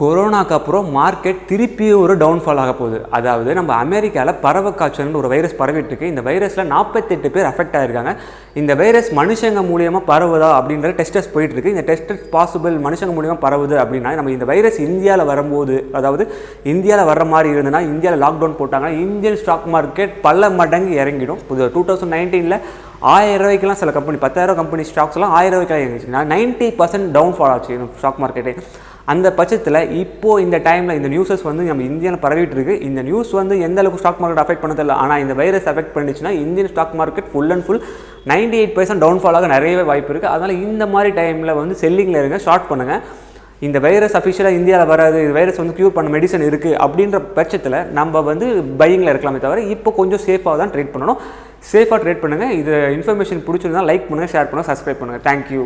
கொரோனாக்கு அப்புறம் மார்க்கெட் திருப்பி ஒரு டவுன்ஃபால் ஆக போகுது. அதாவது நம்ம அமெரிக்காவில் பறவை காய்ச்சல்னு ஒரு வைரஸ் பரவிட்டு இருக்கு. இந்த வைரஸில் 48 பேர் அஃபெக்ட் ஆகிருக்காங்க. இந்த வைரஸ் மனுஷங்க மூலியமாக பரவுதா அப்படின்ற டெஸ்டஸ் போயிட்டு இருக்கு. இந்த டெஸ்டஸ் பாசிபிள் மனுஷங்க மூலியமாக பரவுது அப்படின்னா நம்ம இந்த வைரஸ் இந்தியாவில் வரும்போது, அதாவது இந்தியாவில் வர்ற மாதிரி இருந்ததுன்னா இந்தியாவில் லாக்டவுன் போட்டாங்கன்னா இந்தியன் ஸ்டாக் மார்க்கெட் பல மடங்கு இறங்கிடும். 2019 1000 ரூபாய்க்குலாம் சில கம்பெனி 10,000 கம்பெனி ஸ்டாக்ஸ்லாம் 1000 ரூபாய்க்குலாம் இறங்கிச்சு. 90% டவுன்ஃபால் ஆச்சு ஸ்டாக் மார்க்கெட்டே. அந்த பட்சத்தில் இப்போது இந்த டைமில் இந்த நியூஸஸ் வந்து நம்ம இந்தியாவில் பரவிட்டு இருக்கு. இந்த நியூஸ் வந்து எந்த அளவுக்கு ஸ்டாக் மார்க்கெட் அஃபெக்ட் பண்ண தெரியல. ஆனால் இந்த வைரஸ் அஃபெக்ட் பண்ணிச்சுன்னா Indian stock market full and full 98% டவுன்ஃபாலாக நிறையவே வாய்ப்பு இருக்குது. அதனால் இந்த மாதிரி டைமில் வந்து செல்லிங்கில் இருங்க, ஷார்ட் பண்ணுங்கள். இந்த வைரஸ் அஃபிஷியலாக இந்தியாவில் வராது, இந்த வைரஸ் வந்து க்யூர் பண்ண மெடிசன் இருக்குது அப்படின்ற பட்சத்தில் நம்ம வந்து பையிங்கில் இருக்கலாமே தவிர இப்போ கொஞ்சம் சேஃபாக தான் ட்ரேட் பண்ணணும். சேஃபாக ட்ரேட் பண்ணுங்கள். இது இன்ஃபர்மேஷன் பிடிச்சிருந்தா லைக் பண்ணுங்கள், ஷேர் பண்ணுங்கள், சப்ஸ்கிரைப் பண்ணுங்கள். தேங்க்யூ.